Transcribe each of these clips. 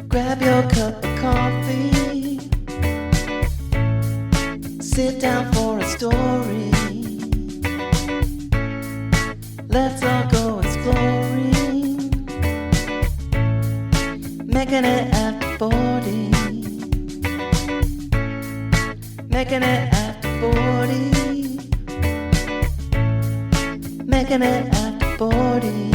Grab your cup of coffee. Sit down for a story. Let's all go exploring. Making it after 40. Making it after 40. Making it after 40.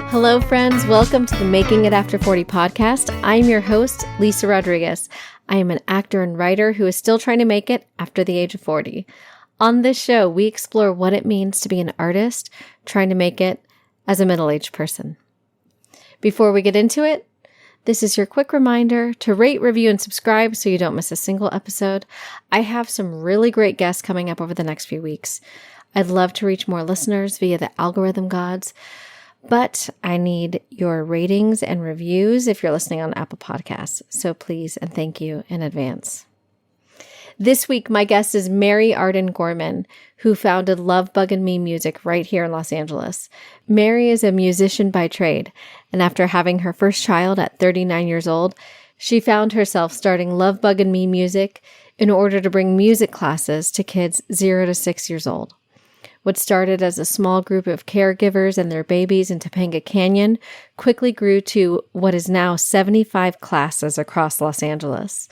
Hello, friends. Welcome to the Making It After 40 podcast. I'm your host, Lisa Rodriguez. I am an actor and writer who is still trying to make it after the age of 40. On this show, we explore what it means to be an artist trying to make it as a middle-aged person. Before we get into it, this is your quick reminder to rate, review, and subscribe so you don't miss a single episode. I have some really great guests coming up over the next few weeks. I'd love to reach more listeners via the algorithm gods, but I need your ratings and reviews if you're listening on Apple Podcasts. So please and thank you in advance. This week, my guest is Mary Arden Gorman, who founded LoveBug Me music right here in Los Angeles. Mary is a musician by trade, and after having her first child at 39 years old, she found herself starting LoveBug Me music in order to bring music classes to kids 0 to 6 years old. What started as a small group of caregivers and their babies in Topanga Canyon quickly grew to what is now 75 classes across Los Angeles.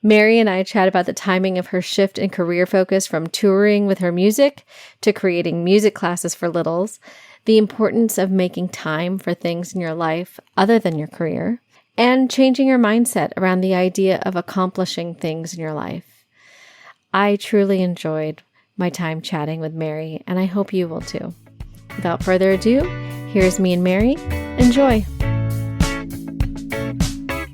Mary and I chat about the timing of her shift in career focus from touring with her music to creating music classes for littles, the importance of making time for things in your life other than your career, and changing your mindset around the idea of accomplishing things in your life. I truly enjoyed my time chatting with Mary, and I hope you will too. Without further ado, here's me and Mary. Enjoy.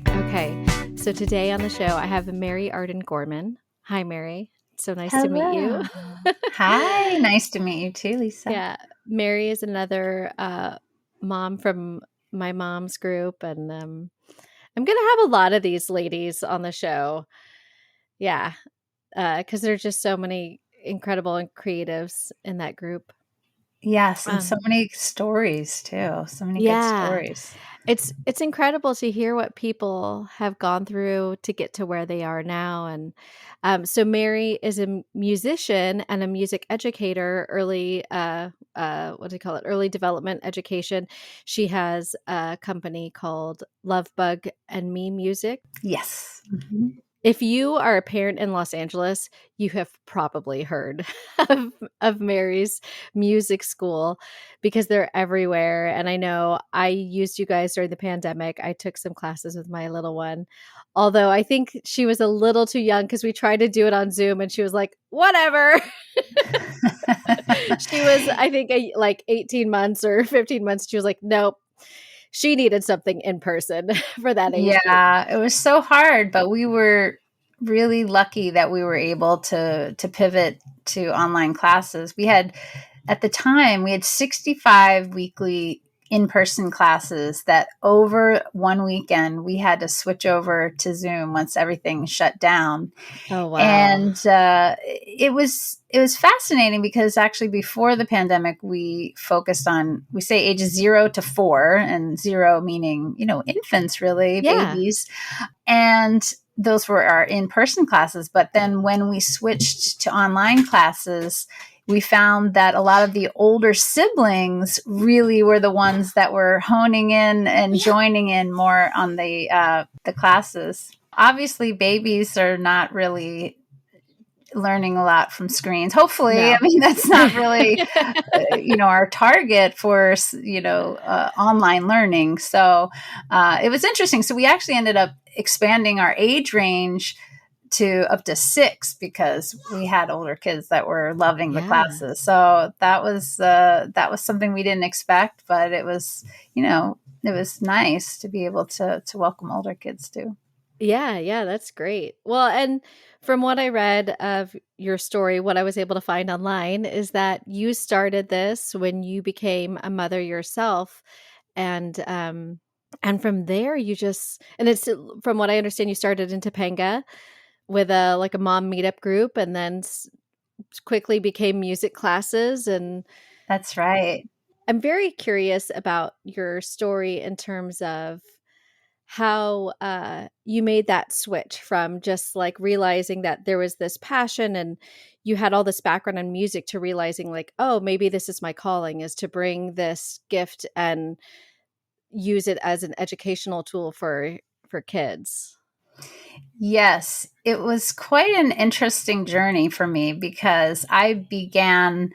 Okay, so today on the show, I have Mary Arden Gorman. Hi, Mary. It's so nice to meet you. Hi, nice to meet you too, Lisa. Yeah, Mary is another mom from my mom's group, and I'm going to have a lot of these ladies on the show. Yeah, because there's just so many incredible and creatives in that group. Yes, and so many stories too. So many good stories. It's incredible to hear what people have gone through to get to where they are now. And so Mary is a musician and a music educator, early early development education. She has a company called LoveBug Me Music. Yes. Mm-hmm. If you are a parent in Los Angeles, you have probably heard of Mary's music school because they're everywhere. And I know I used you guys during the pandemic. I took some classes with my little one, although I think she was a little too young because we tried to do it on Zoom and she was like, whatever. She was, I think, like 18 months or 15 months. She was like, nope. She needed something in person for that age. Yeah, it was so hard, but we were really lucky that we were able to pivot to online classes. At the time, we had 65 weekly in-person classes that over one weekend, we had to switch over to Zoom once everything shut down. Oh, wow. And it was fascinating because actually before the pandemic, we focused on, we say ages 0 to 4, and 0 meaning, infants really, babies. And those were our in-person classes. But then when we switched to online classes, we found that a lot of the older siblings really were the ones that were honing in and joining in more on the classes. Obviously, babies are not really learning a lot from screens. Hopefully, no. I mean, that's not really, our target for, online learning. So it was interesting. So we actually ended up expanding our age range to up to 6 because we had older kids that were loving the classes. So that was something we didn't expect, but it was, it was nice to be able to welcome older kids too. Yeah, that's great. Well, and from what I read of your story, what I was able to find online is that you started this when you became a mother yourself, and from there and it's, from what I understand, you started in Topanga with a mom meetup group, and then quickly became music classes. And that's right. I'm very curious about your story in terms of how you made that switch from just like realizing that there was this passion and you had all this background in music to realizing like, oh, maybe this is my calling, is to bring this gift and use it as an educational tool for kids. Yes, it was quite an interesting journey for me because I began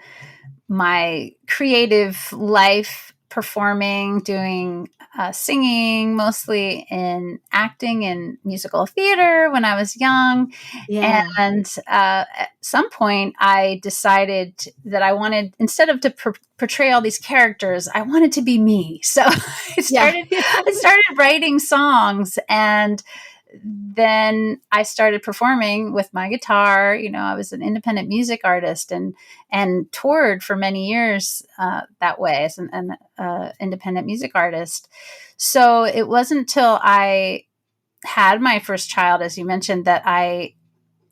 my creative life performing, doing singing, mostly in acting and musical theater when I was young. Yeah. And at some point, I decided that I wanted, instead of to portray all these characters, I wanted to be me. So Yeah. I started writing songs, and then I started performing with my guitar. You know, I was an independent music artist and toured for many years that way as an independent music artist. So it wasn't until I had my first child, as you mentioned, that I,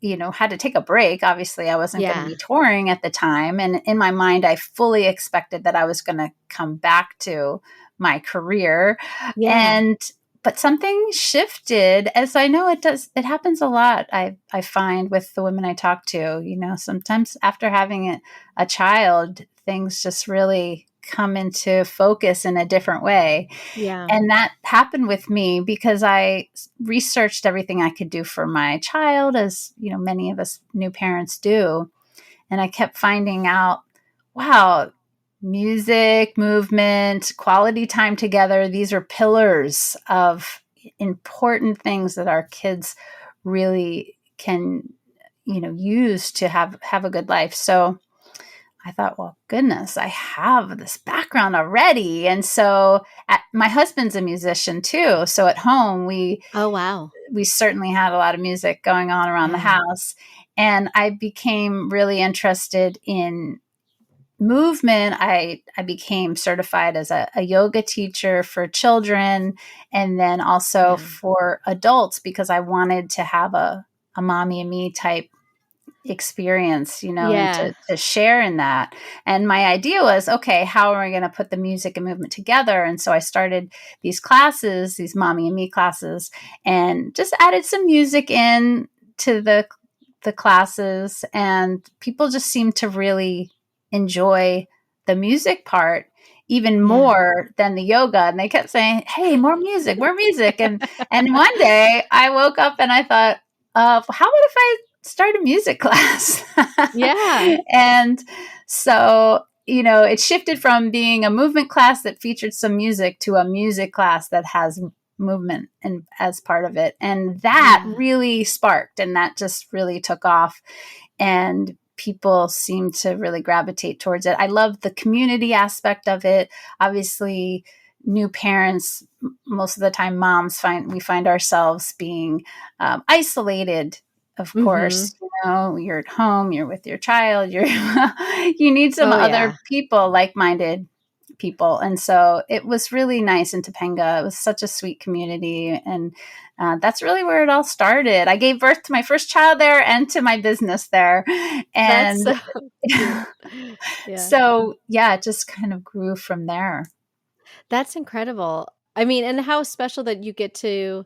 you know, had to take a break. Obviously, I wasn't going to Yeah. be touring at the time. And in my mind, I fully expected that I was going to come back to my career. Yeah. But something shifted, as I know it does. It happens a lot. I find with the women I talk to, you know, sometimes after having a child, things just really come into focus in a different way. Yeah. And that happened with me because I researched everything I could do for my child, as you know, many of us new parents do. And I kept finding out, wow, music, movement, quality time together, these are pillars of important things that our kids really can, you know, use to have a good life. So I thought, well, goodness, I have this background already. And so my husband's a musician too. So at home, Oh, wow. we certainly had a lot of music going on around the Yeah. house. And I became really interested in movement. I became certified as a yoga teacher for children and then also Yeah. for adults because I wanted to have a mommy and me type experience, you know, and Yeah. to share in that. And my idea was, okay, how are we going to put the music and movement together? And so I started these classes, these mommy and me classes, and just added some music in to the classes, and people just seemed to really enjoy the music part even Yeah. more than the yoga. And they kept saying, hey, more music, more music. And one day I woke up and I thought, how about if I start a music class? Yeah. And so, you know, it shifted from being a movement class that featured some music to a music class that has movement and as part of it. And that Yeah. really sparked, and that just really took off. And people seem to really gravitate towards it. I love the community aspect of it. Obviously, new parents, most of the time moms, we find ourselves being isolated. Of Mm-hmm. course, you know, you're at home, you're with your child, you're you need some Oh, other yeah. people, like-minded people. And so it was really nice in Topanga. It was such a sweet community. And that's really where it all started. I gave birth to my first child there and to my business there. That's And so cute. Yeah. so, yeah, it just kind of grew from there. That's incredible. I mean, and how special that you get to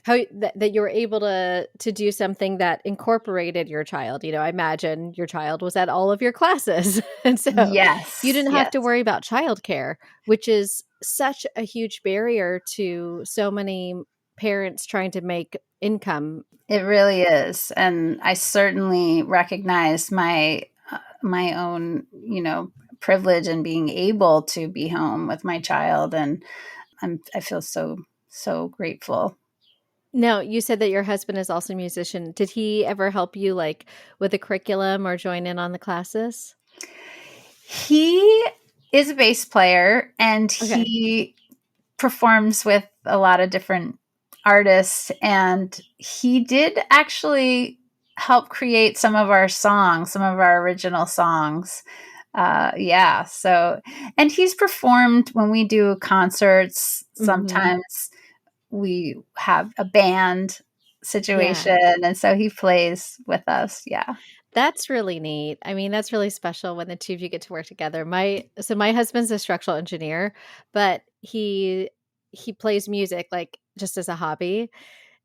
that you were able to do something that incorporated your child. You know, I imagine your child was at all of your classes. And so you Yes, didn't have yes. to worry about childcare, which is such a huge barrier to so many parents trying to make income. It really is. And I certainly recognize my own, you know, privilege in being able to be home with my child. And I feel so grateful. Now, you said that your husband is also a musician. Did he ever help you like with the curriculum or join in on the classes? He is a bass player and Okay. he performs with a lot of different artists. And he did actually help create some of our songs, some of our original songs. Yeah. So, and he's performed when we do concerts. Mhm. Sometimes we have a band Yeah. situation. And so he plays with us. Yeah. That's really neat. I mean, that's really special when the two of you get to work together. My husband's a structural engineer, but he plays music like just as a hobby.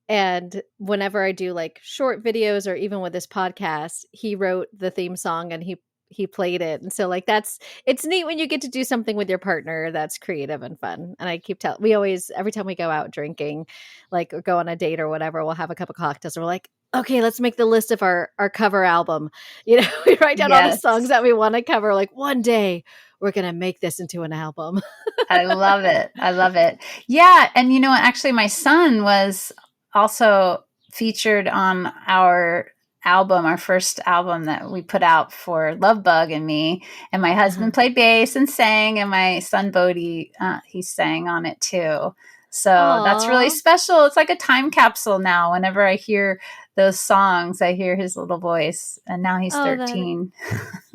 And whenever I do like short videos or even with this podcast, he wrote the theme song and he played it. And so like it's neat when you get to do something with your partner that's creative and fun. And I keep telling we always every time we go out drinking, like or go on a date or whatever, we'll have a cup of cocktails and we're like, okay, let's make the list of our cover album. You know, we write down all the songs Yes. that we want to cover. Like one day we're gonna make this into an album. I love it. I love it. Yeah. And actually my son was also featured on our album, our first album that we put out for LoveBug Me. And my husband played bass and sang, and my son Bodie, he sang on it too. So that's really Aw. special. It's like a time capsule now. Whenever I hear those songs, I hear his little voice. And now he's Oh, 13.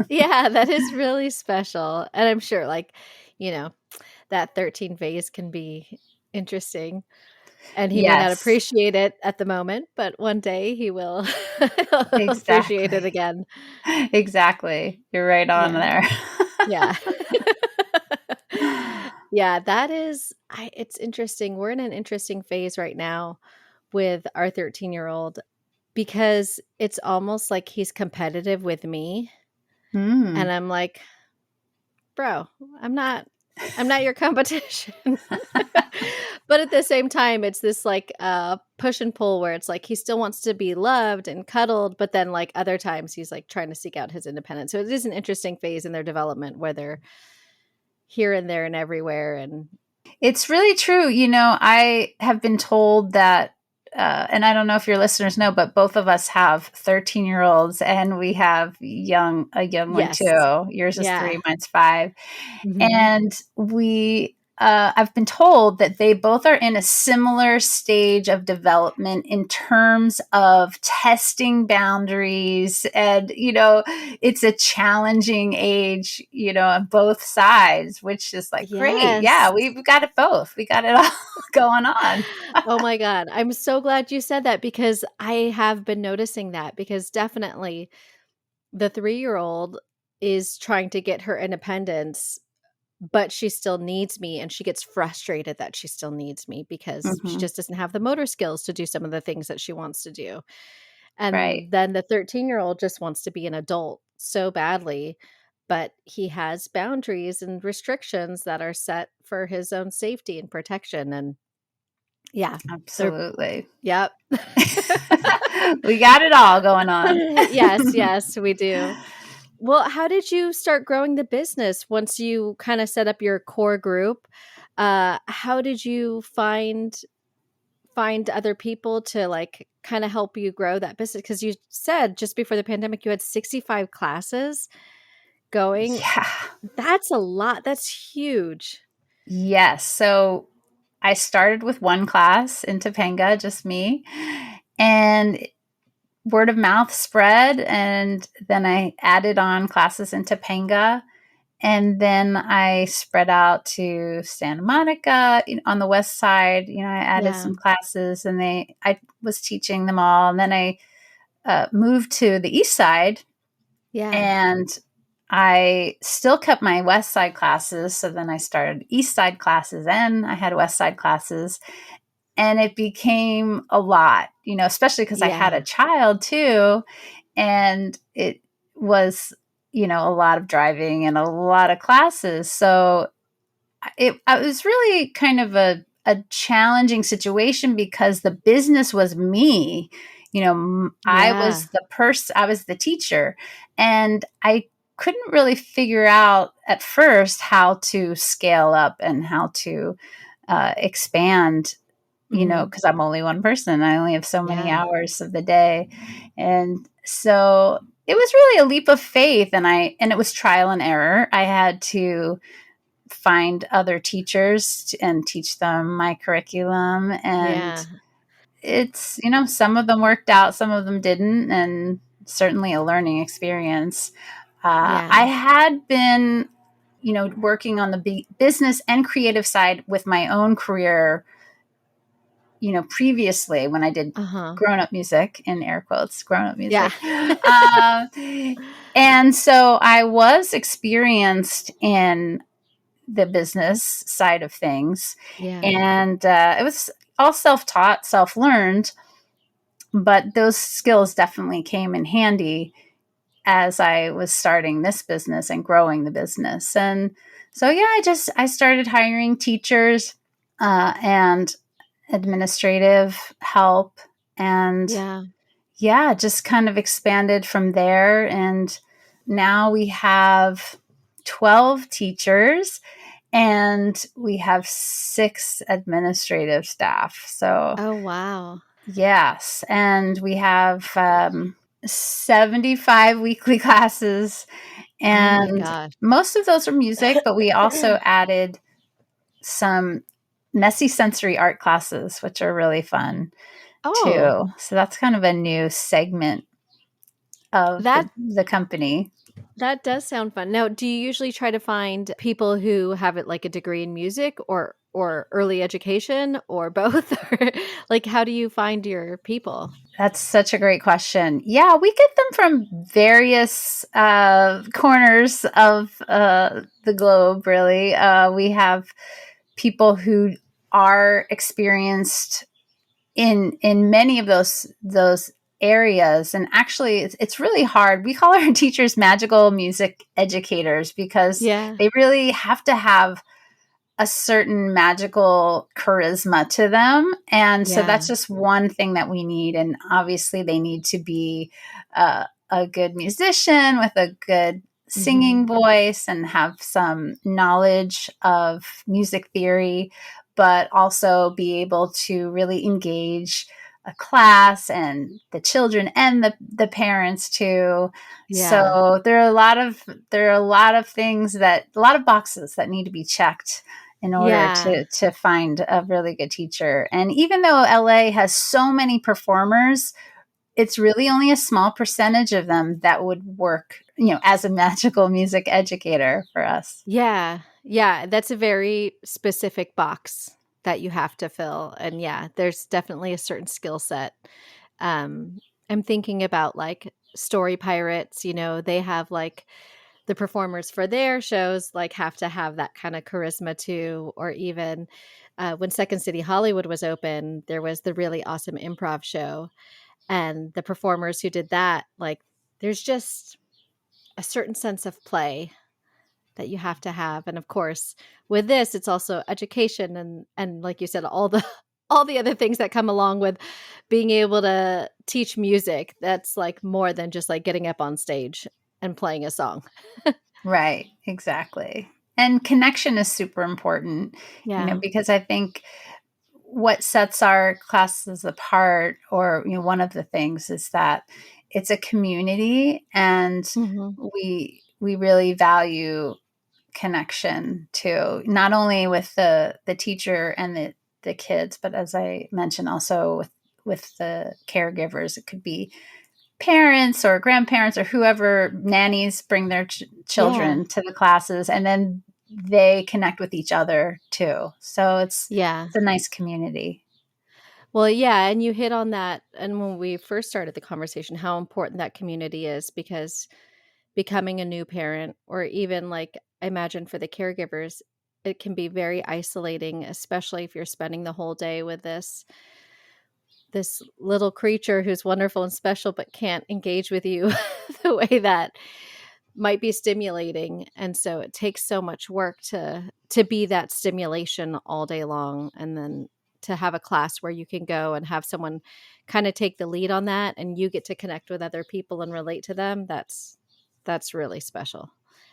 yeah, that is really special. And I'm sure like, you know, that 13 phase can be interesting. And he may not Yes, appreciate it at the moment, but one day he will he'll appreciate it exactly. again. Exactly. You're right on Yeah. there. Yeah. Yeah, it's interesting. We're in an interesting phase right now with our 13-year-old because it's almost like he's competitive with me. And Mm. I'm like, bro, I'm not I'm not your competition. But at the same time, it's this like push and pull where it's like he still wants to be loved and cuddled, but then like other times he's like trying to seek out his independence. So it is an interesting phase in their development where they're here and there and everywhere. And It's really true. I have been told that, and I don't know if your listeners know, but both of us have 13-year-olds, and we have a young one yes, too. Yours is yeah, 3, mine's 5. hmm, And I've been told that they both are in a similar stage of development in terms of testing boundaries. And, it's a challenging age, on both sides, which is like, great. yes. Yeah, we've got it both. We got it all going on. Oh my God. I'm so glad you said that because I have been noticing that because definitely the 3-year-old is trying to get her independence, but she still needs me and she gets frustrated that she still needs me because she Hmm. just doesn't have the motor skills to do some of the things that she wants to do. Right. And then the 13-year-old just wants to be an adult so badly, but he has boundaries and restrictions that are set for his own safety and protection. And yeah, they're, Absolutely. yep. We got it all going on. Yes, yes, we do. Well, how did you start growing the business once you kind of set up your core group? How did you find other people to like kind of help you grow that business? Because you said just before the pandemic you had 65 classes going. Yeah. That's a lot. That's huge. Yes. So I started with one class in Topanga, just me, and word of mouth spread. And then I added on classes in Topanga. And then I spread out to Santa Monica, on the west side. I added Yeah. some classes, and I was teaching them all. And then I moved to the east side, Yeah. and I still kept my west side classes. So then I started east side classes, and I had west side classes. And it became a lot, especially because I had a Yeah. child too. And it was, a lot of driving and a lot of classes. So it was really kind of a challenging situation because the business was me. I Yeah. was the person, I was the teacher, and I couldn't really figure out at first how to scale up and how to expand, Hmm. because I'm only one person. I only have so many Yeah. hours of the day. And so it was really a leap of faith, and it was trial and error. I had to find other teachers and teach them my curriculum, and Yeah. it's, some of them worked out, some of them didn't, and certainly a learning experience. I Yeah. had been, working on the business and creative side with my own career previously when I did grown-up music, in air quotes, grown-up music. Yeah. And so I was experienced in the business side of things. Yeah. And it was all self-taught, self-learned, but those skills definitely came in handy as I was starting this business and growing the business. And so, I started hiring teachers and administrative help, and just kind of expanded from there. And now we have 12 teachers and we have 6 administrative staff. So, oh, wow. Yes. And we have 75 weekly classes. And most of those are music, but we also added some messy sensory art classes, which are really fun too. So that's kind of a new segment of the company. That does sound fun. Now, do you usually try to find people who have it like a degree in music or early education or both? Like, how do you find your people? That's such a great question. Yeah, we get them from various corners of the globe, really. We have people who are experienced in many of those areas, and actually it's really hard. We call our teachers magical music educators because they really have to have a certain magical charisma to them, and so that's just one thing that we need. And obviously they need to be a good musician with a good singing voice and have some knowledge of music theory, but also be able to really engage a class and the children and the parents too. So there are a lot of things, that a lot of boxes that need to be checked in order to find a really good teacher. And even though LA has so many performers, it's really only a small percentage of them that would work, as a magical music educator for us. Yeah. That's a very specific box that you have to fill. And there's definitely a certain skill set. I'm thinking about like Story Pirates, they have like the performers for their shows like have to have that kind of charisma too. Or even when Second City Hollywood was open, there was the really awesome improv show. And the performers who did that, like there's just a certain sense of play that you have to have. And of course, with this, it's also education and like you said, all the other things that come along with being able to teach music. That's like more than just like getting up on stage and playing a song. Right, exactly. And connection is super important, because I think what sets our classes apart, or one of the things, is that it's a community, and we really value connection too, not only with the teacher and the kids, but as I mentioned, also with the caregivers. It could be parents or grandparents or whoever, nannies bring their children to the classes, and then they connect with each other too. So it's a nice community. Well, and you hit on that. And when we first started the conversation, how important that community is, because becoming a new parent, or even like I imagine for the caregivers, it can be very isolating, especially if you're spending the whole day with this little creature who's wonderful and special, but can't engage with you the way that might be stimulating. And so it takes so much work to be that stimulation all day long. And then to have a class where you can go and have someone kind of take the lead on that, and you get to connect with other people and relate to them. That's really special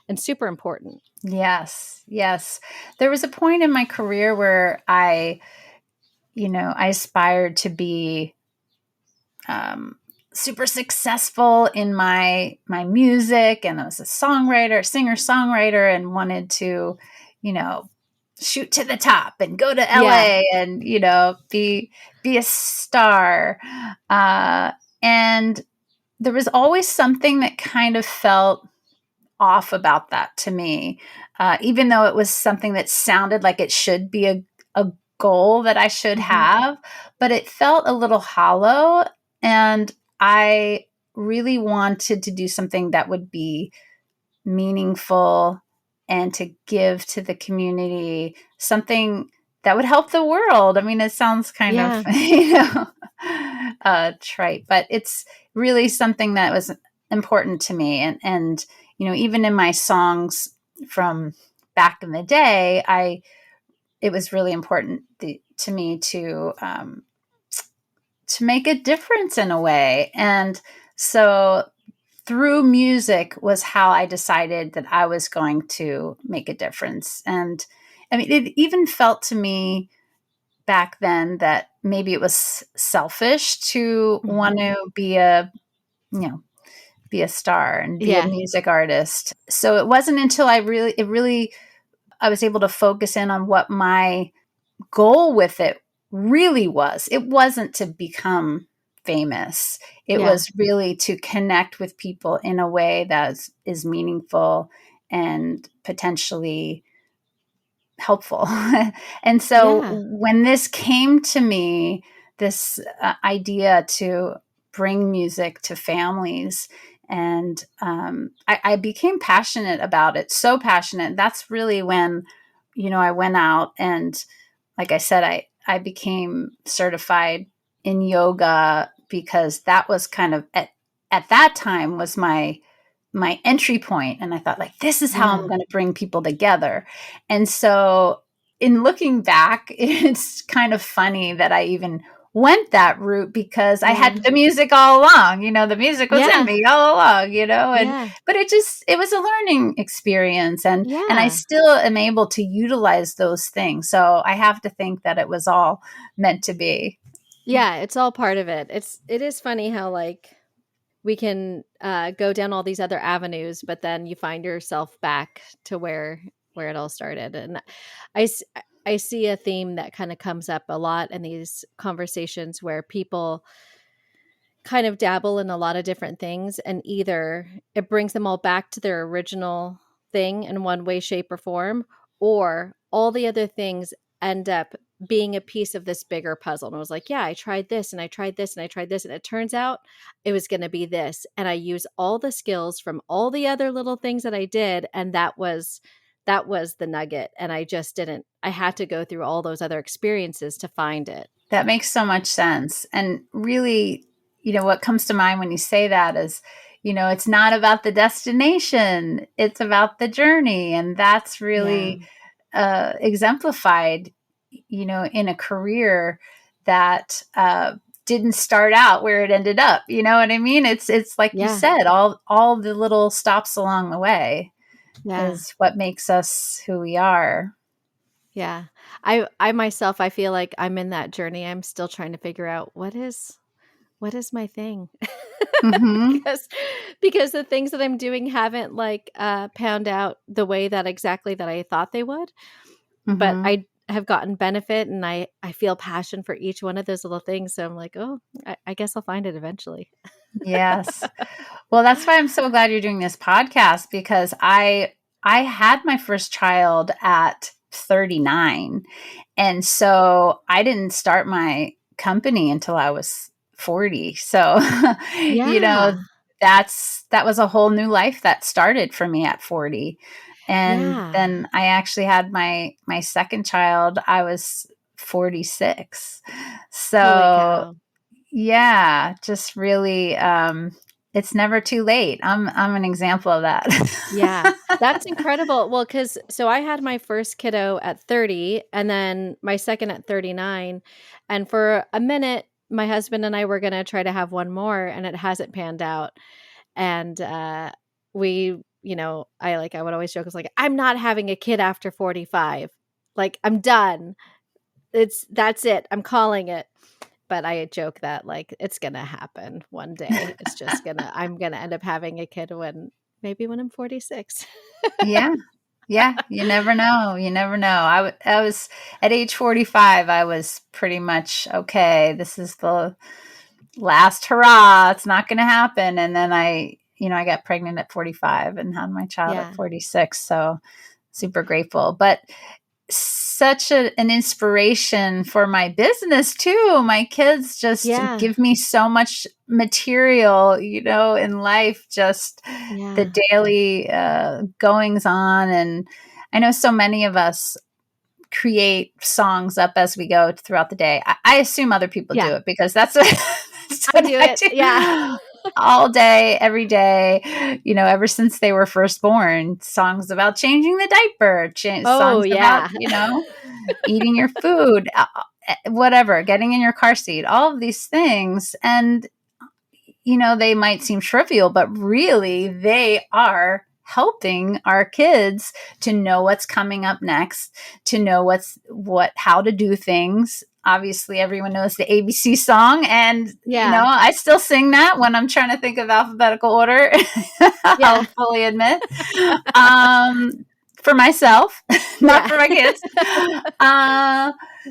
and super important. Yes. There was a point in my career where I aspired to be super successful in my music, and I was a singer-songwriter, and wanted to, shoot to the top and go to LA and, be a star. And there was always something that kind of felt off about that to me, even though it was something that sounded like it should be a goal that I should have, but it felt a little hollow. And I really wanted to do something that would be meaningful and to give to the community, something that would help the world. I mean, it sounds kind of, trite, but it's really something that was important to me. And, even in my songs from back in the day, it was really important to me to make a difference in a way. And so through music was how I decided that I was going to make a difference. And I mean, it even felt to me back then that maybe it was selfish to want to be a star and be a music artist. So it wasn't until I was able to focus in on what my goal with it really was. It wasn't to become famous. It was really to connect with people in a way that is meaningful and potentially helpful. And so when this came to me, this idea to bring music to families, and I became passionate about it, so passionate. That's really when, I went out and, like I said, I became certified in yoga, because that was kind of at that time was my entry point. And I thought, like, this is how I'm going to bring people together. And so in looking back, it's kind of funny that I even went that route, because I had the music all along, the music was in me all along, but it was a learning experience, and I still am able to utilize those things. So I have to think that it was all meant to be. Yeah, it's all part of it. It is funny how, like, we can go down all these other avenues, but then you find yourself back to where it all started. And I see a theme that kind of comes up a lot in these conversations, where people kind of dabble in a lot of different things, and either it brings them all back to their original thing in one way, shape, or form, or all the other things end up being a piece of this bigger puzzle. And I was like, yeah, I tried this and I tried this and I tried this, and it turns out it was going to be this. And I use all the skills from all the other little things that I did. And that was the nugget. And I had to go through all those other experiences to find it. That makes so much sense. And really, what comes to mind when you say that is, it's not about the destination, it's about the journey. And that's really exemplified, in a career that didn't start out where it ended up. You know what I mean? It's like you said, all the little stops along the way is what makes us who we are. Yeah. I myself, I feel like I'm in that journey. I'm still trying to figure out what is my thing. Because the things that I'm doing haven't panned out the way that I thought they would. But I have gotten benefit, and I feel passion for each one of those little things. So I'm like, oh, I guess I'll find it eventually. Yes. Well, that's why I'm so glad you're doing this podcast, because I had my first child at 39. And so I didn't start my company until I was 40. So, that was a whole new life that started for me at 40. And then I actually had my second child. I was 46. So just really, it's never too late. I'm an example of that. Yeah, that's incredible. Well, so I had my first kiddo at 30, and then my second at 39. And for a minute, my husband and I were going to try to have one more, and it hasn't panned out. And we, I would always joke, I was like, I'm not having a kid after 45. Like, I'm done. That's it. I'm calling it. But I joke that it's going to happen one day. It's just I'm going to end up having a kid when I'm 46. Yeah. You never know. I was at age 45. I was pretty much, okay, this is the last hurrah. It's not going to happen. And then I got pregnant at 45 and had my child at 46. So super grateful. But such an inspiration for my business too. My kids just give me so much material, you know, in life, just the daily goings on. And I know so many of us create songs up as we go throughout the day. I assume other people do it because that's what, I do. Yeah. All day, every day, you know, ever since they were first born, songs about changing the diaper, songs about, you know, eating your food, whatever, getting in your car seat, all of these things. And, you know, they might seem trivial, but really they are helping our kids to know what's coming up next, to know how to do things. Obviously, everyone knows the ABC song, and you know, I still sing that when I'm trying to think of alphabetical order. I'll fully admit, for myself, not for my kids.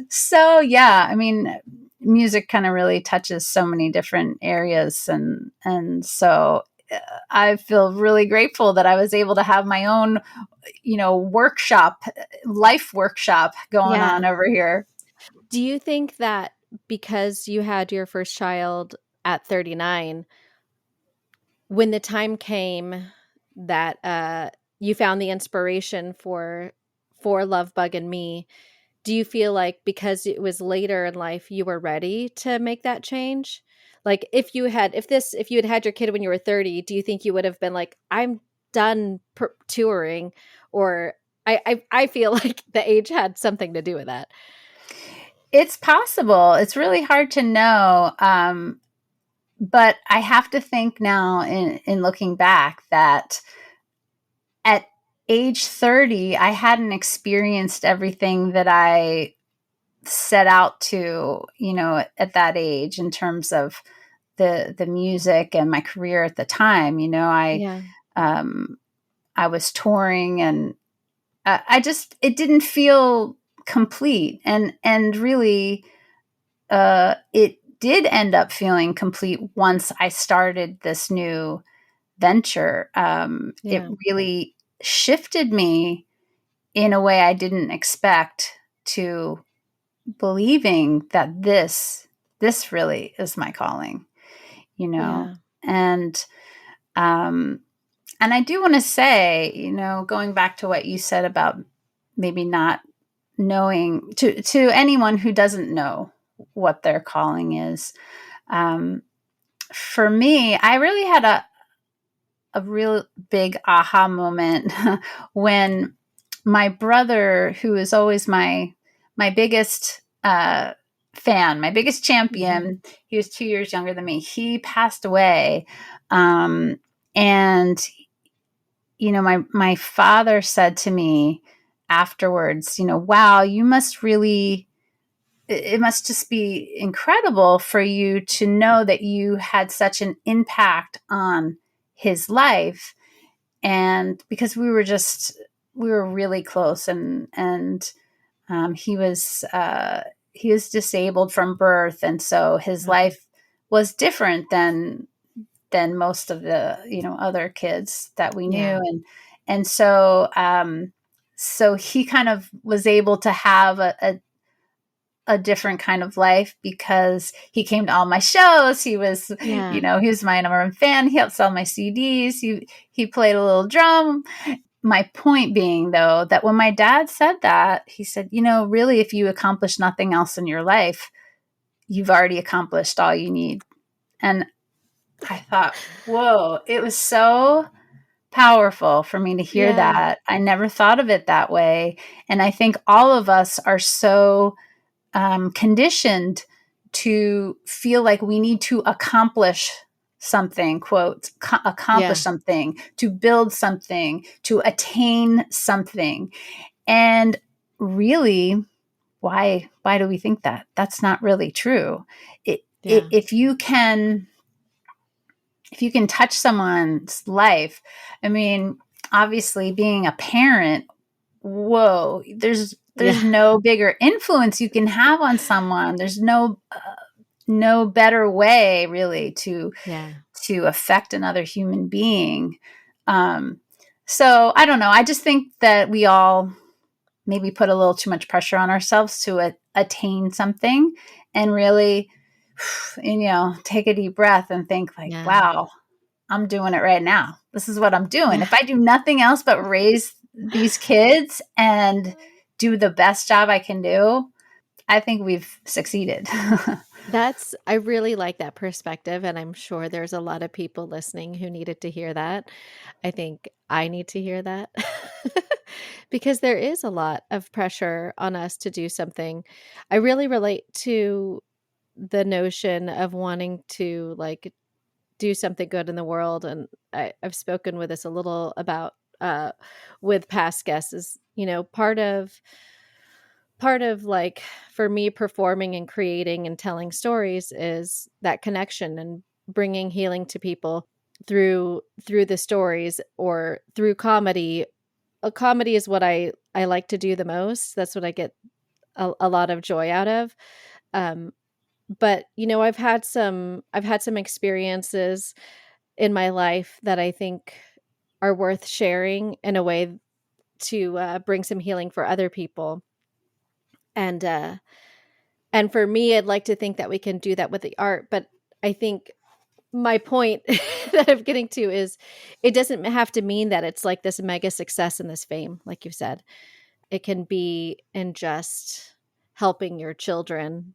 So yeah, I mean, music kind of really touches so many different areas, and so I feel really grateful that I was able to have my own, you know, life workshop going on over here. Do you think that because you had your first child at 39, when the time came that you found the inspiration for LoveBug Me, do you feel like because it was later in life, you were ready to make that change? Like if you had had your kid when you were 30, do you think you would have been like, I'm done touring? Or I feel like the age had something to do with that. It's possible. It's really hard to know. But I have to think now in looking back that at age 30, I hadn't experienced everything that I set out to, you know, at that age in terms of the music and my career at the time. You know, I was touring, and it didn't feel complete, and really it did end up feeling complete once I started this new venture. It really shifted me in a way I didn't expect, to believing that this really is my calling, you know. And I do want to say, you know, going back to what you said about maybe not knowing, to anyone who doesn't know what their calling is, for me, I really had a real big aha moment when my brother, who is always my biggest fan, my biggest champion, he was 2 years younger than me, he passed away. And, you know, my father said to me afterwards, you know, wow, it must just be incredible for you to know that you had such an impact on his life. And because we were really close, and he was disabled from birth. And so his life was different than most of the, you know, other kids that we knew. And so, so he kind of was able to have a different kind of life because he came to all my shows. He was, you know, he was my number one fan. He helped sell my CDs. He played a little drum. My point being, though, that when my dad said that, he said, you know, really, if you accomplish nothing else in your life, you've already accomplished all you need. And I thought, whoa, it was so powerful for me to hear that. I never thought of it that way. And I think all of us are so conditioned to feel like we need to accomplish something, quote, accomplish something, to build something, to attain something. And really, why do we think that? That's not really true. If you can touch someone's life, I mean, obviously being a parent, whoa, there's no bigger influence you can have on someone. There's no better way really to affect another human being. So I don't know. I just think that we all maybe put a little too much pressure on ourselves to attain something, and really, take a deep breath and think like, wow, I'm doing it right now. This is what I'm doing. If I do nothing else but raise these kids and do the best job I can do, I think we've succeeded. I really like that perspective. And I'm sure there's a lot of people listening who needed to hear that. I think I need to hear that because there is a lot of pressure on us to do something. I really relate to the notion of wanting to like do something good in the world. And I've spoken with this a little about with past guests is, part of like for me performing and creating and telling stories is that connection and bringing healing to people through the stories or through comedy. A comedy is what I like to do the most. That's what I get a lot of joy out of. But I've had some experiences in my life that I think are worth sharing in a way to bring some healing for other people. And for me, I'd like to think that we can do that with the art. But I think my point that I'm getting to is it doesn't have to mean that it's like this mega success and this fame, like you said. It can be in just helping your children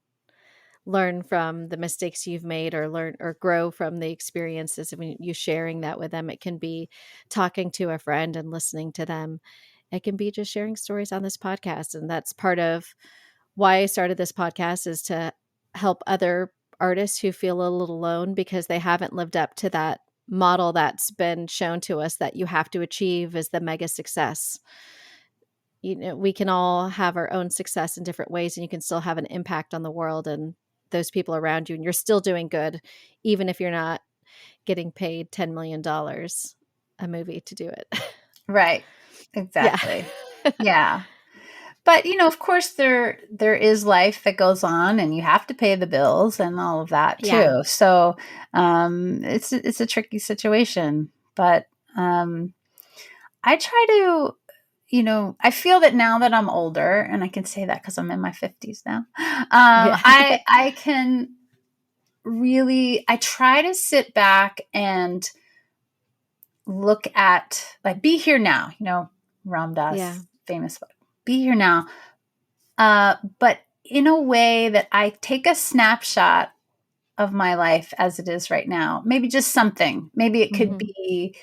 learn from the mistakes you've made or learn or grow from the experiences. I mean, you sharing that with them. It can be talking to a friend and listening to them. It can be just sharing stories on this podcast. And that's part of why I started this podcast, is to help other artists who feel a little alone because they haven't lived up to that model that's been shown to us that you have to achieve as the mega success. We can all have our own success in different ways, and you can still have an impact on the world and those people around you, and you're still doing good, even if you're not getting paid $10 million a movie to do it. Right. Exactly. Yeah. But, of course there is life that goes on, and you have to pay the bills and all of that too. Yeah. So, it's a tricky situation, but, I try to, I feel that now that I'm older, and I can say that because I'm in my 50s now, I can really, I try to sit back and look at, like, be here now, Ram Dass, famous book, be here now. But in a way that I take a snapshot of my life as it is right now, maybe just something, maybe it could be,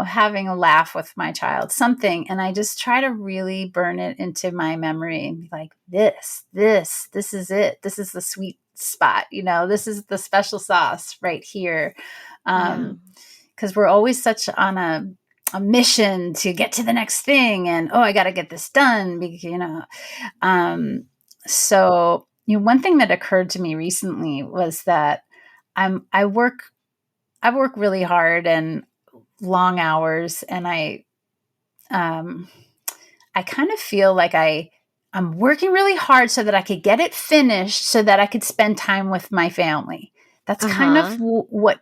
having a laugh with my child, something. And I just try to really burn it into my memory and be like, this is it. This is the sweet spot. This is the special sauce right here. Because we're always such on a mission to get to the next thing, and I got to get this done. So one thing that occurred to me recently was that I work really hard and long hours, and I kind of feel like I'm working really hard so that I could get it finished, so that I could spend time with my family. That's kind of what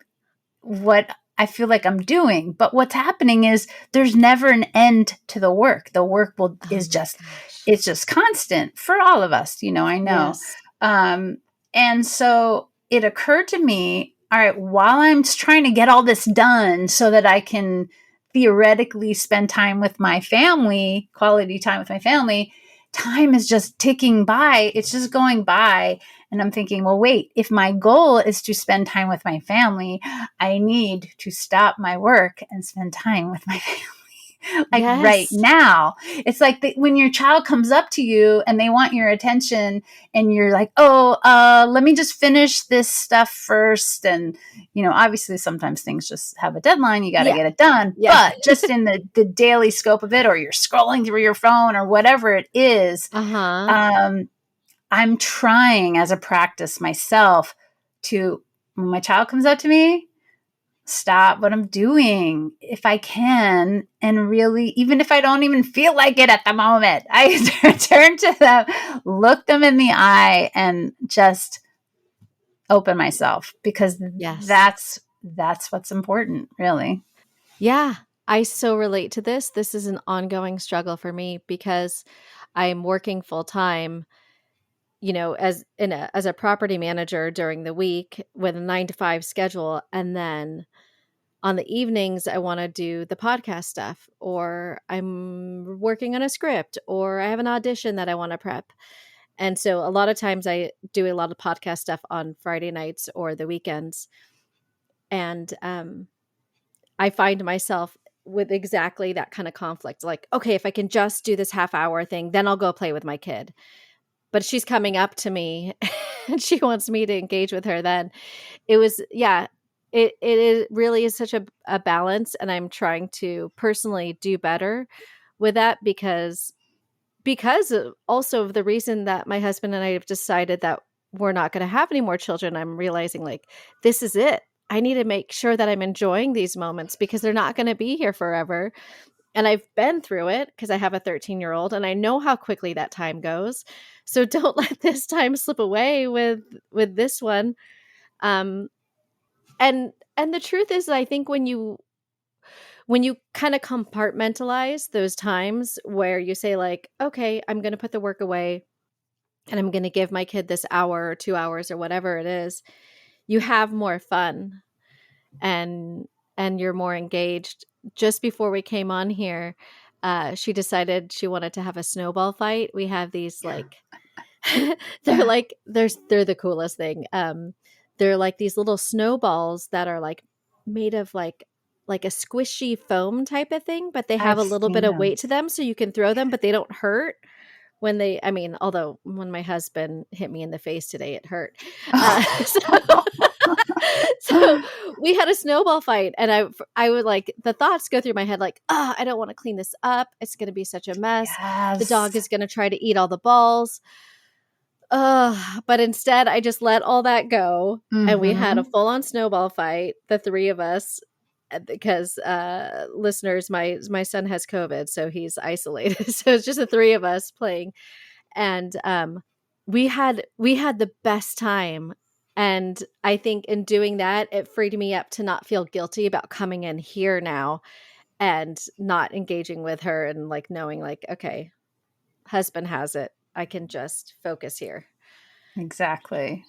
I feel like I'm doing. But what's happening is there's never an end to the work. The work it's just constant for all of us, I know. Yes. And so it occurred to me, all right, while I'm trying to get all this done so that I can theoretically spend time with my family, quality time with my family, time is just ticking by. It's just going by. And I'm thinking, well, wait, if my goal is to spend time with my family, I need to stop my work and spend time with my family. Right now. It's like when your child comes up to you and they want your attention, and you're like, let me just finish this stuff first. And, obviously sometimes things just have a deadline. You got to get it done. Yeah. But just in the daily scope of it, or you're scrolling through your phone or whatever it is, I'm trying as a practice myself to, when my child comes up to me, stop what I'm doing if I can. And really, even if I don't even feel like it at the moment, I turn to them, look them in the eye, and just open myself, because that's what's important, really. Yeah. I so relate to this. This is an ongoing struggle for me because I'm working full time, as a property manager during the week with a 9 to 5 schedule, and then on the evenings I want to do the podcast stuff, or I'm working on a script, or I have an audition that I want to prep. And so a lot of times I do a lot of podcast stuff on Friday nights or the weekends. And I find myself with exactly that kind of conflict. Like, okay, if I can just do this half-hour thing, then I'll go play with my kid. But she's coming up to me and she wants me to engage with her. Then it was, yeah, it really is such a balance. And I'm trying to personally do better with that because also of the reason that my husband and I have decided that we're not going to have any more children. I'm realizing like, this is it. I need to make sure that I'm enjoying these moments because they're not going to be here forever. And I've been through it because I have a 13-year-old and I know how quickly that time goes. So don't let this time slip away with this one. And the truth is, I think when you kind of compartmentalize those times where you say like, okay, I'm going to put the work away and I'm going to give my kid this hour or 2 hours or whatever it is, you have more fun and you're more engaged. Just before we came on here, she decided she wanted to have a snowball fight. We have these like, they're the coolest thing. They're like these little snowballs that are like made of like a squishy foam type of thing, but they have I've a little seen bit of them. weight to them, so you can throw them, but they don't hurt although when my husband hit me in the face today, it hurt. So we had a snowball fight, and I would like the thoughts go through my head like, I don't want to clean this up. It's going to be such a mess. Yes. The dog is going to try to eat all the balls. But instead I just let all that go. Mm-hmm. And we had a full on snowball fight, the three of us, because listeners, my son has COVID, so he's isolated. So it's just the three of us playing. And we had the best time. And I think in doing that, it freed me up to not feel guilty about coming in here now and not engaging with her and like knowing like, okay, husband has it. I can just focus here. Exactly.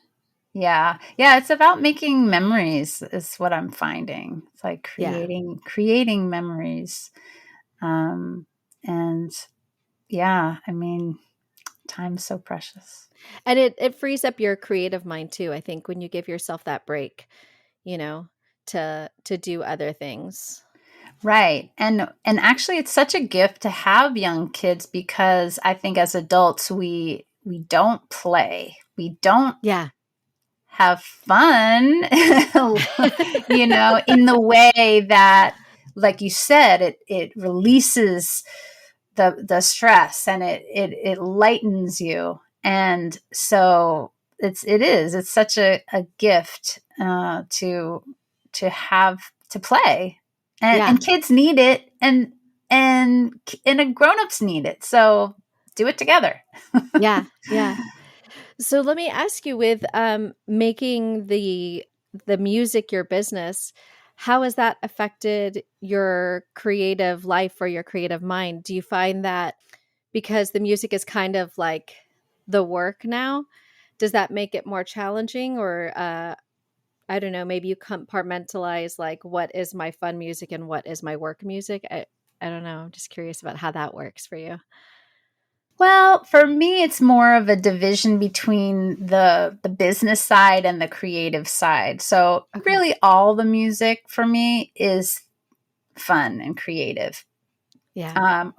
Yeah. Yeah. It's about making memories is what I'm finding. It's like creating memories. And yeah, I mean, time's so precious. And it frees up your creative mind too. I think when you give yourself that break, to do other things. Right. And actually it's such a gift to have young kids because I think as adults we don't play. We don't have fun, in the way that, like you said, it releases the stress and it lightens you. And so it's such a gift to have to play. And kids need it, and grown-ups need it. So do it together. Yeah. So let me ask you, with making the music your business, how has that affected your creative life or your creative mind? Do you find that because the music is kind of like the work now, does that make it more challenging, or I don't know, maybe you compartmentalize like what is my fun music and what is my work music? I don't know. I'm just curious about how that works for you. Well, for me, it's more of a division between the business side and the creative side. So really all the music for me is fun and creative. Yeah.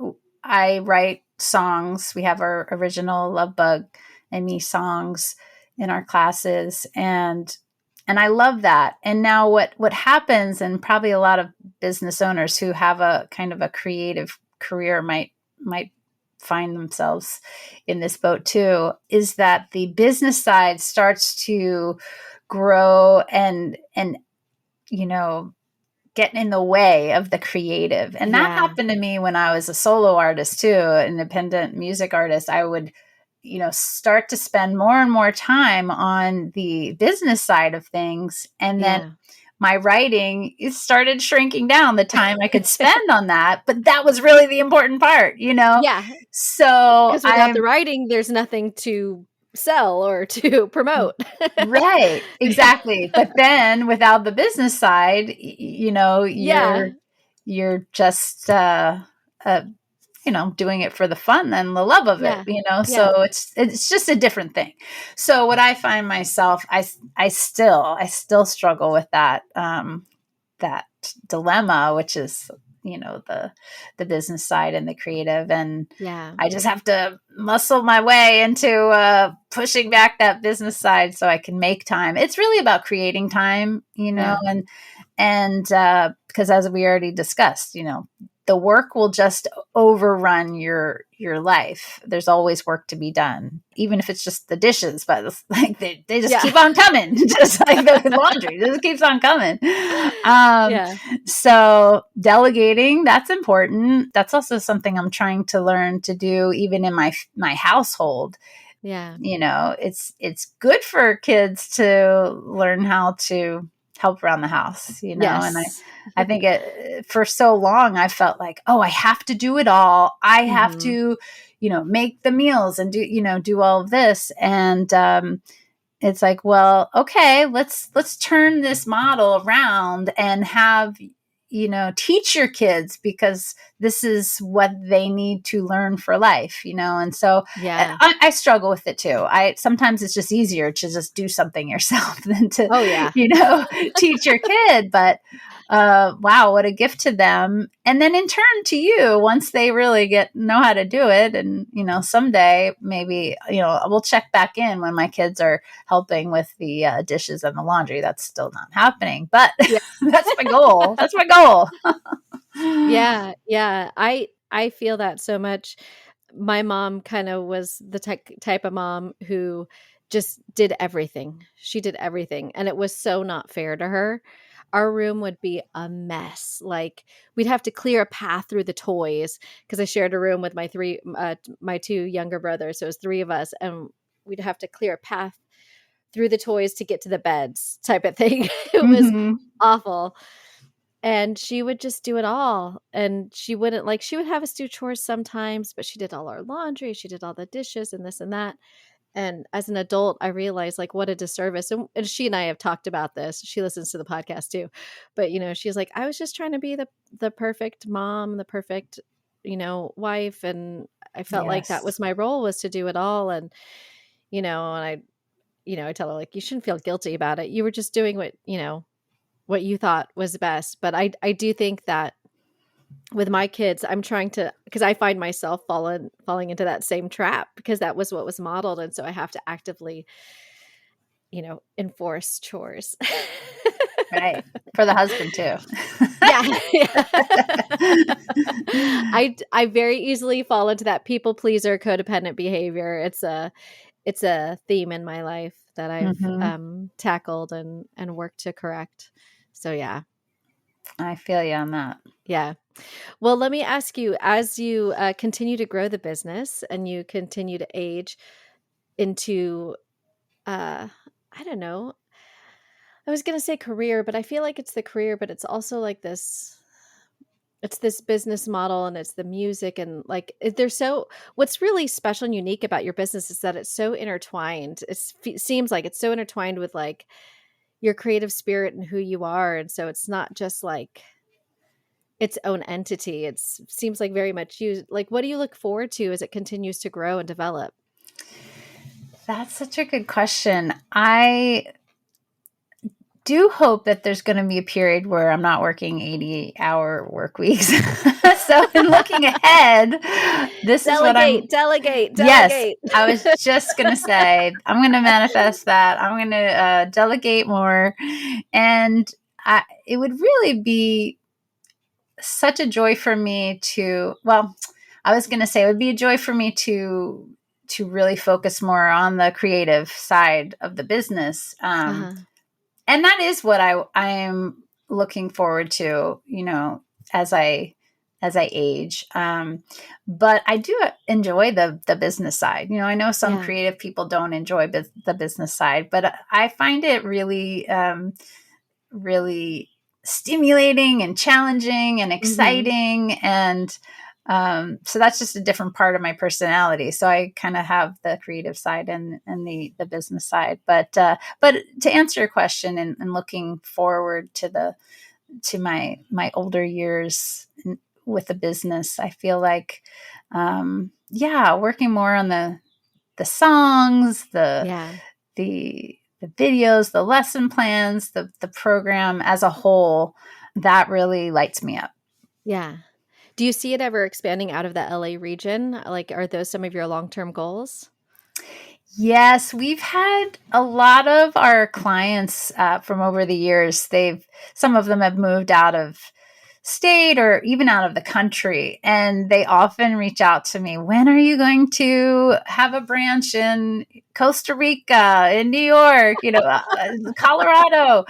I write songs. We have our original LoveBug Me songs in our classes, and I love that. And now what happens, and probably a lot of business owners who have a kind of a creative career might find themselves in this boat too, is that the business side starts to grow and get in the way of the creative. And that happened to me when I was a solo artist too, independent music artist. I would start to spend more and more time on the business side of things. And then my writing, it started shrinking down the time I could spend on that. But that was really the important part, Yeah. So because without the writing, there's nothing to sell or to promote. Right. Exactly. But then without the business side, you're just, doing it for the fun and the love of it, so it's just a different thing. So what I find myself, I still struggle with that dilemma, which is, the business side and the creative. And I just have to muscle my way into pushing back that business side so I can make time. It's really about creating time, and because as we already discussed, the work will just overrun your life. There's always work to be done, even if it's just the dishes, but it's like they just keep on coming, just like the laundry just keeps on coming. So delegating, that's important. That's also something I'm trying to learn to do, even in my household. It's good for kids to learn how to help around the house, and I think for so long I felt like, oh, I have to do it all. I have to, make the meals and do all of this. And it's like, well, okay, let's turn this model around and have, teach your kids, because this is what they need to learn for life, and so I struggle with it too. Sometimes it's just easier to just do something yourself than to, teach your kid. But wow, what a gift to them. And then in turn to you, once they really know how to do it. And, someday maybe, we'll check back in when my kids are helping with the dishes and the laundry. That's still not happening, but that's my goal. That's my goal. Yeah. I feel that so much. My mom kind of was the type of mom who just did everything. She did everything. And it was so not fair to her. Our room would be a mess. Like, we'd have to clear a path through the toys, because I shared a room with my two younger brothers. So it was three of us, and we'd have to clear a path through the toys to get to the beds, type of thing. It was awful. And she would just do it all. And she would have us do chores sometimes, but she did all our laundry. She did all the dishes and this and that. And as an adult, I realized, like, what a disservice. And she and I have talked about this. She listens to the podcast too. But, she's like, I was just trying to be the perfect mom, the perfect, wife. And I felt like that was my role, was to do it all. And, and I tell her, like, you shouldn't feel guilty about it. You were just doing what you thought was best. But I do think that with my kids, I'm trying to, because I find myself falling into that same trap, because that was what was modeled. And so I have to actively, enforce chores. Right. For the husband too. I very easily fall into that people pleaser, codependent behavior. It's a theme in my life that I've tackled and worked to correct. So yeah. I feel you on that. Yeah. Well, let me ask you, as you continue to grow the business and you continue to age into, I don't know, I was going to say career, but I feel like it's the career, but it's also like this, it's this business model, and it's the music, and like, what's really special and unique about your business is that it's so intertwined. It seems like it's so intertwined with like your creative spirit and who you are. And so it's not just like its own entity. It seems like very much you. Like, what do you look forward to as it continues to grow and develop? That's such a good question. I do hope that there's going to be a period where I'm not working 80-hour work weeks. So in looking ahead, this is what I'm... Delegate. Yes, I was just going to say, I'm going to manifest that. I'm going to delegate more. And it would really be such a joy for me to... Well, I was going to say it would be a joy for me to really focus more on the creative side of the business. And that is what I am looking forward to, as I age. But I do enjoy the business side. I know some creative people don't enjoy the business side, but I find it really, really stimulating and challenging and exciting. And so that's just a different part of my personality. So I kind of have the creative side and the business side. But to answer your question and looking forward to my older years with the business, I feel like, working more on the songs, the videos, the lesson plans, the program as a whole, that really lights me up. Yeah. Do you see it ever expanding out of the LA region? Like, are those some of your long-term goals? Yes, we've had a lot of our clients from over the years. Some of them have moved out of state or even out of the country, and they often reach out to me. When are you going to have a branch in Costa Rica, in New York, Colorado?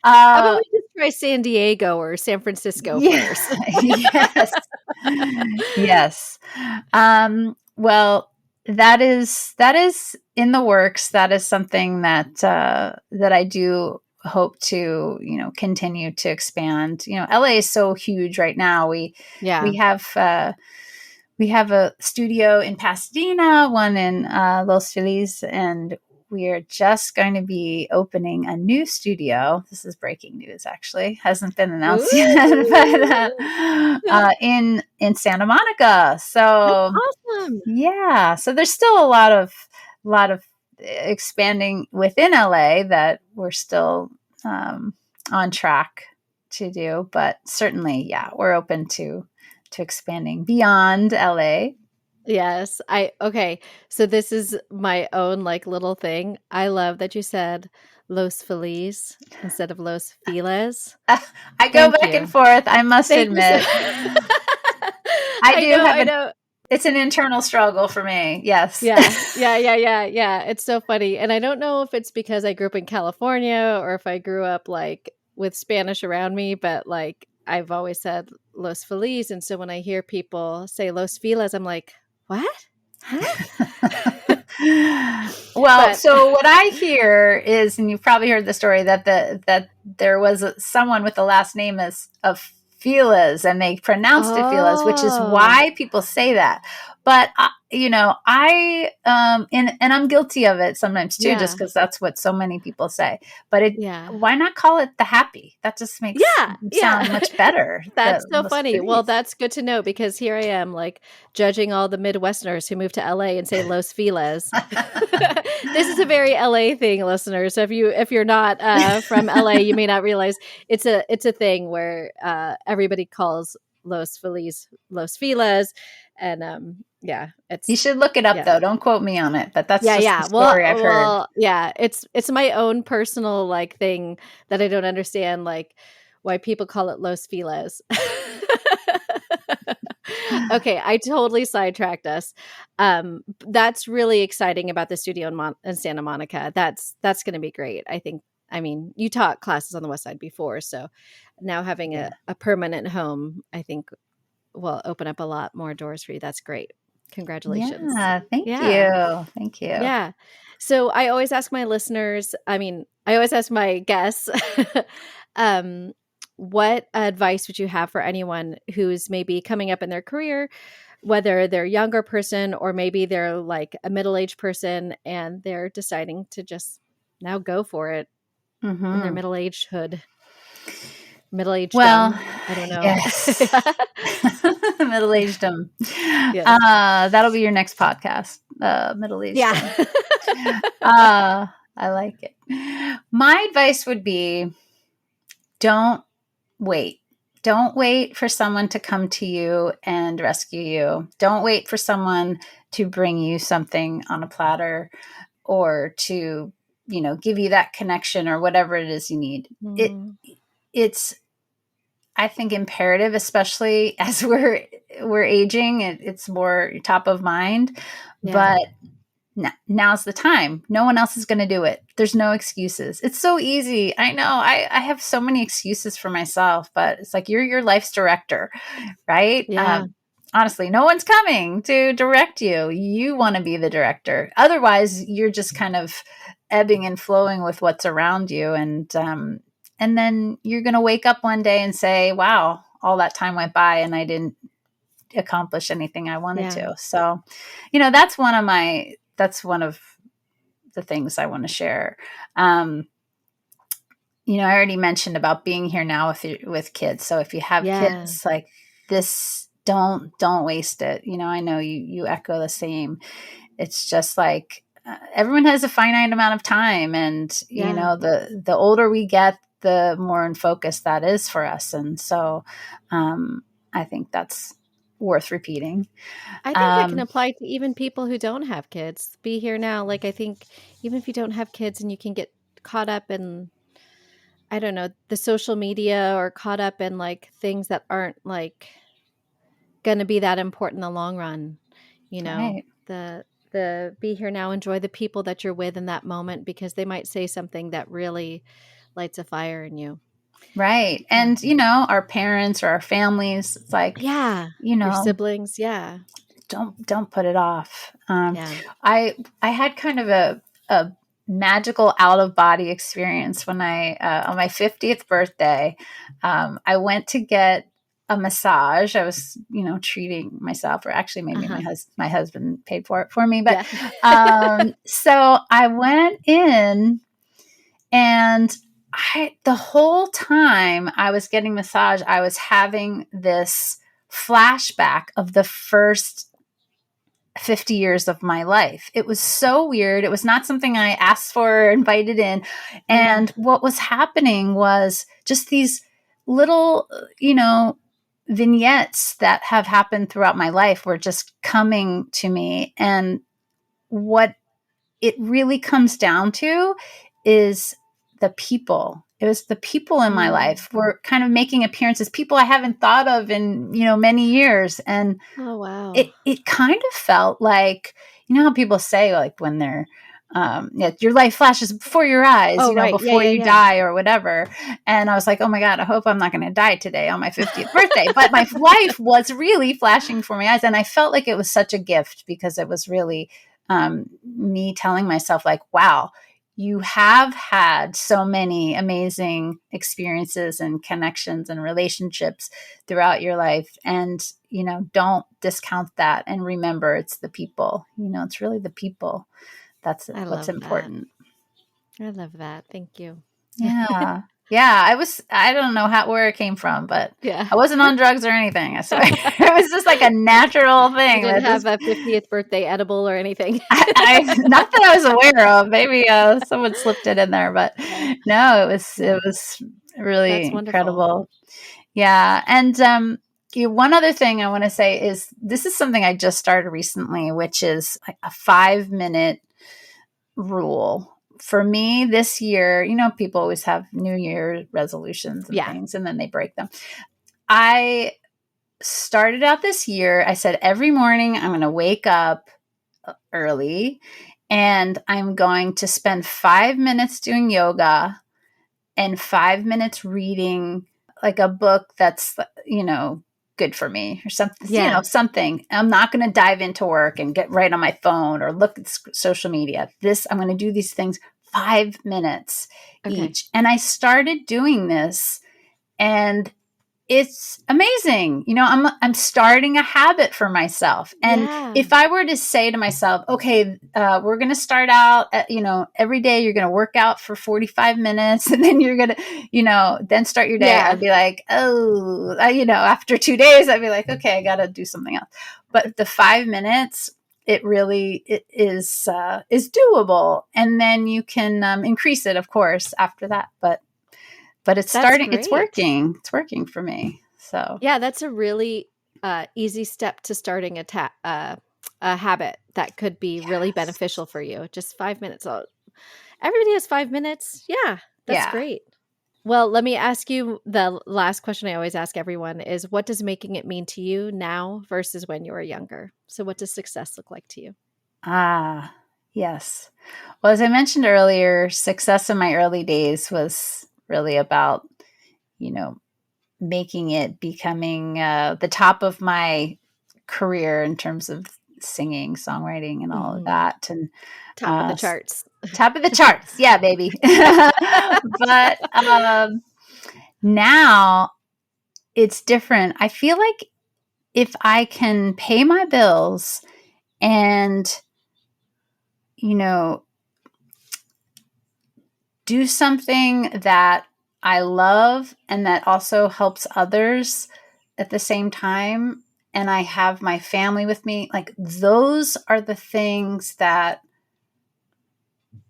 How about we just try San Diego or San Francisco first? Yes. Well, that is in the works. That is something that I do hope to, continue to expand. LA is so huge right now. We have a studio in Pasadena, one in Los Feliz, and we are just going to be opening a new studio. This is breaking news, actually. Hasn't been announced yet, but in Santa Monica. So that's awesome. Yeah. So there's still a lot of expanding within LA that we're still on track to do. But certainly, we're open to expanding beyond LA. Yes. Okay. So this is my own little thing. I love that you said Los Feliz instead of Los Feliz. I go back and forth. I must admit. I know. It's an internal struggle for me. Yes. Yeah. It's so funny. And I don't know if it's because I grew up in California or if I grew up with Spanish around me, but I've always said Los Feliz. And so when I hear people say Los Feliz, I'm like, what? Huh? Well, so what I hear is, and you've probably heard the story that there was someone with the last name of Feliz, and they pronounced it Feliz, which is why people say that. But I and I'm guilty of it sometimes too, just because that's what so many people say. But why not call it the happy? That just makes it sound much better. That's so funny. Feliz. Well, that's good to know, because here I am judging all the Midwesterners who move to LA and say Los Feliz. This is a very LA thing, listeners. So if you're not from LA, you may not realize it's a thing where everybody calls Los Feliz Los Feliz, and you should look it up though. Don't quote me on it, but that's just the story I've heard. Yeah, it's my own personal thing that I don't understand, why people call it Los Feliz. Okay, I totally sidetracked us. That's really exciting about the studio in Santa Monica. That's going to be great. I mean, you taught classes on the West Side before, so now having a permanent home, I think, will open up a lot more doors for you. That's great. Congratulations. Yeah, thank you. Yeah. So I always ask my listeners, I always ask my guests, what advice would you have for anyone who's maybe coming up in their career, whether they're a younger person or maybe they're a middle-aged person and they're deciding to just now go for it in their middle-agedhood? Well, I don't know. Yes. Middle-agedom. Yes. That'll be your next podcast. Middle-aged. Yeah. I like it. My advice would be, don't wait. Don't wait for someone to come to you and rescue you. Don't wait for someone to bring you something on a platter or to, give you that connection or whatever it is you need. It's, I think, imperative, especially as we're aging. It's more top of mind, but now's the time. No one else is going to do it. There's no excuses. It's so easy. I know I have so many excuses for myself, but it's you're your life's director, right? Yeah. Honestly, no one's coming to direct you. You want to be the director. Otherwise, you're just kind of ebbing and flowing with what's around you. And and then you're going to wake up one day and say, wow, all that time went by and I didn't accomplish anything I wanted to. So, that's one of the things I want to share. I already mentioned about being here now with kids. So if you have kids like this, don't waste it. I know you echo the same. It's just like everyone has a finite amount of time, and the older we get, the more in focus that is for us. And so I think that's worth repeating. I think that can apply to even people who don't have kids. Be here now. Like, I think even if you don't have kids and you can get caught up in, I don't know, the social media, or caught up in like things that aren't like going to be that important in the long run, Right. the be here now, enjoy the people that you're with in that moment, because they might say something that really lights a fire in you. Right. And, our parents or our families, it's like, your siblings. Yeah. Don't put it off. I had kind of a magical out of body experience when I, on my 50th birthday, I went to get a massage. I was, treating myself, or actually maybe my husband paid for it for me. But, so I went in, and the whole time I was getting massage, I was having this flashback of the first 50 years of my life. It was so weird. It was not something I asked for or invited in. And what was happening was just these little, vignettes that have happened throughout my life were just coming to me. And what it really comes down to is the people. It was the people in my life were kind of making appearances, people I haven't thought of in, many years. And it kind of felt like, how people say, like, when they're, your life flashes before your eyes, before you die or whatever. And I was like, oh my God, I hope I'm not going to die today on my 50th birthday. But my life was really flashing before my eyes. And I felt like it was such a gift, because it was really me telling myself, like, wow, you have had so many amazing experiences and connections and relationships throughout your life. And, don't discount that, and remember, it's the people, it's really the people. That's what's important. I love that. Thank you. Yeah. Yeah. I don't know where it came from, but I wasn't on drugs or anything. So it was just like a natural thing. You didn't have a 50th birthday edible or anything. Not that I was aware of. Maybe someone slipped it in there, but no, it was really incredible. Yeah. And one other thing I want to say is, this is something I just started recently, which is like a 5-minute rule. For me this year, people always have New Year resolutions and things, and then they break them. I started out this year, I said every morning I'm going to wake up early, and I'm going to spend 5 minutes doing yoga and 5 minutes reading like a book that's, good for me, or something, something. I'm not going to dive into work and get right on my phone or look at social media. I'm going to do these things 5 minutes each. And I started doing this, and it's amazing. I'm starting a habit for myself. And if I were to say to myself, okay, we're going to start out at, every day you're going to work out for 45 minutes, and then you're going to, then start your day. I'd be like, after 2 days, I'd be like, okay, I got to do something else. But the 5 minutes, it really is doable. And then you can increase it, of course, after that. But it's starting, it's working for me. So that's a really easy step to starting a habit that could be really beneficial for you. Just 5 minutes. Everybody has 5 minutes. Yeah, that's great. Well, let me ask you the last question I always ask everyone is, what does making it mean to you now versus when you were younger? So what does success look like to you? Yes. Well, as I mentioned earlier, success in my early days was really about, becoming the top of my career in terms of singing, songwriting, and all of that. And top of the charts. Top of the charts. Yeah, baby. But Now it's different. I feel like if I can pay my bills and, you know, do something that I love and that also helps others at the same time, and I have my family with me, like those are the things that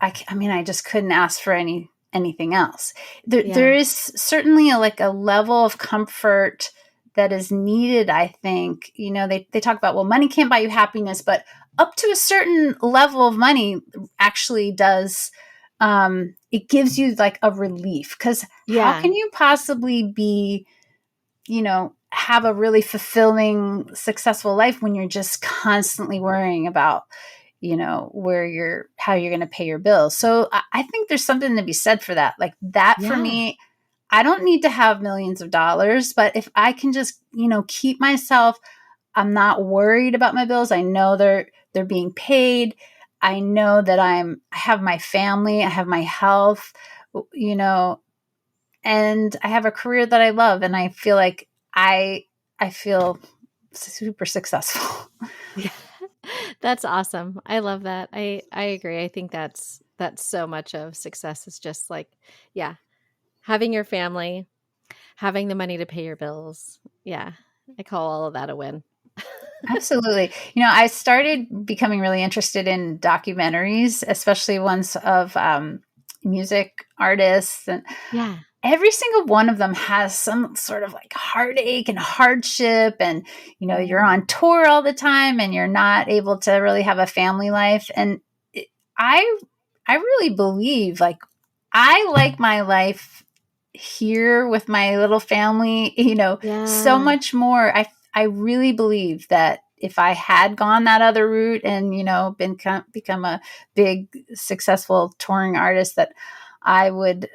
I mean, I just couldn't ask for anything else. There is certainly like a level of comfort that is needed. I think, they talk about, well, money can't buy you happiness, but up to a certain level of money actually does. It gives you like a relief, because how can you possibly be, have a really fulfilling, successful life when you're just constantly worrying about, how you're going to pay your bills. So I think there's something to be said for that. Like that for me, I don't need to have millions of dollars, but if I can just, keep myself, I'm not worried about my bills. I know they're being paid. I know that I have my family, I have my health, and I have a career that I love. And I feel like I feel super successful. Yeah. That's awesome. I love that. I agree. I think that's so much of success is just like, having your family, having the money to pay your bills. Yeah. I call all of that a win. Absolutely. I started becoming really interested in documentaries, especially ones of music artists. And every single one of them has some sort of like heartache and hardship. And, you're on tour all the time and you're not able to really have a family life. And I really believe, like, I like my life here with my little family, so much more. I really believe that if I had gone that other route and, become a big, successful touring artist, that I would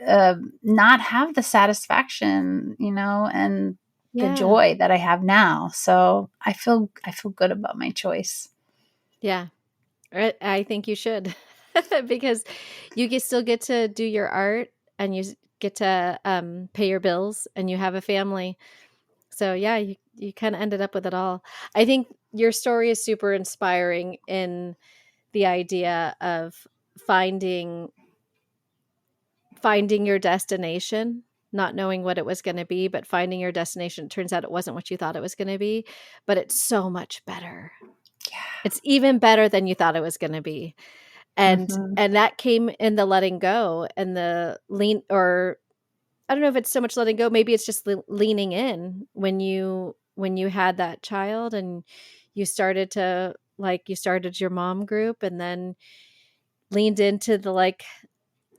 not have the satisfaction, and the joy that I have now. So I feel good about my choice. Yeah, I think you should, because you still get to do your art and you get to pay your bills and you have a family. So yeah, you kind of ended up with it all. I think your story is super inspiring in the idea of finding your destination, not knowing what it was going to be, but finding your destination. It turns out it wasn't what you thought it was going to be, but it's so much better. Yeah. It's even better than you thought it was going to be. And that came in the letting go and the lean, or I don't know if it's so much letting go. Maybe it's just leaning in when you had that child and you started to you started your mom group and then leaned into the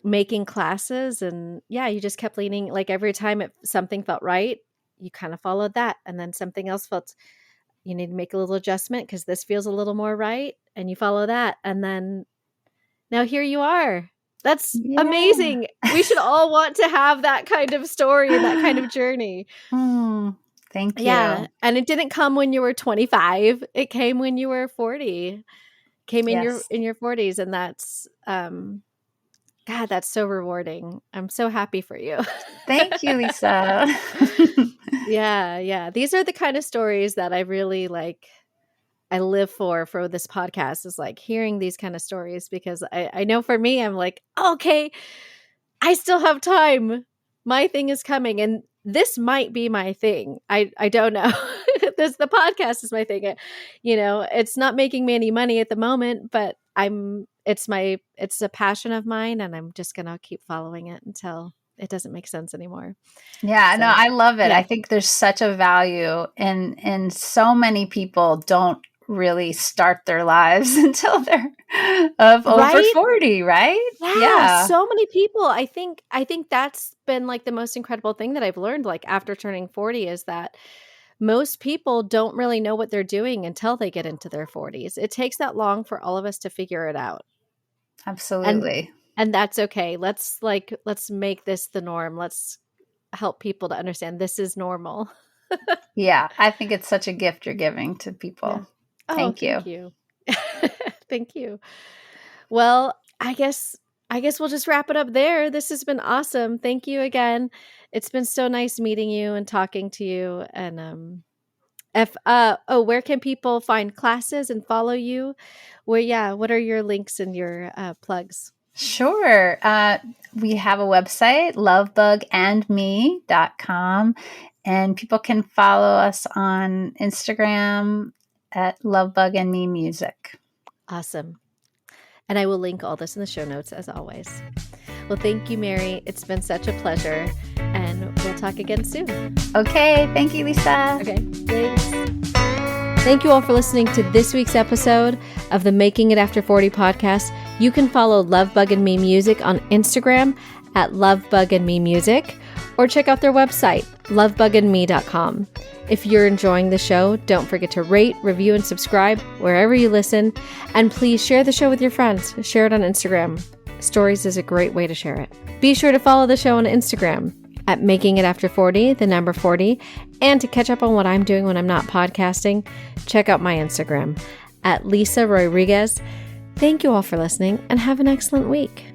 making classes. And you just kept leaning, like every time something felt right, you kind of followed that. And then something else felt, you need to make a little adjustment because this feels a little more right. And you follow that. And then now here you are. That's amazing. We should all want to have that kind of story and that kind of journey. Thank you. Yeah. And it didn't come when you were 25. It came when you were 40. Came in your 40s. And that's God, that's so rewarding. I'm so happy for you. Thank you, Lisa. Yeah. These are the kind of stories that I really I live for this podcast, is like hearing these kind of stories, because I know for me, I'm like, okay, I still have time. My thing is coming. And this might be my thing. I don't know. The podcast is my thing. It's not making me any money at the moment, but it's a passion of mine, and I'm just going to keep following it until it doesn't make sense anymore. Yeah, no, I love it. I think there's such a value and so many people don't really start their lives until they're over 40, right? Yeah. So many people. I think that's been the most incredible thing that I've learned after turning 40, is that most people don't really know what they're doing until they get into their 40s. It takes that long for all of us to figure it out. Absolutely. And that's okay. Let's make this the norm. Let's help people to understand this is normal. Yeah, I think it's such a gift you're giving to people. Yeah. Thank you. Thank you. Well, I guess I guess we'll just wrap it up there. This has been awesome. Thank you again. It's been so nice meeting you and talking to you. And where can people find classes and follow you? What are your links and your plugs? Sure. We have a website, lovebugandme.com, and people can follow us on Instagram at lovebugandmemusic. Awesome. And I will link all this in the show notes as always. Well, thank you, Mary. It's been such a pleasure, and we'll talk again soon. Okay. Thank you, Lisa. Okay. Thanks. Thank you all for listening to this week's episode of the Making It After 40 podcast. You can follow LoveBug and Me Music on Instagram at LoveBug and Me Music, or check out their website, lovebugandme.com. If you're enjoying the show, don't forget to rate, review, and subscribe wherever you listen. And please share the show with your friends. Share it on Instagram. Stories is a great way to share it. Be sure to follow the show on Instagram at Making It After 40, the number 40. And to catch up on what I'm doing when I'm not podcasting, check out my Instagram at Lisa Rodriguez. Thank you all for listening and have an excellent week.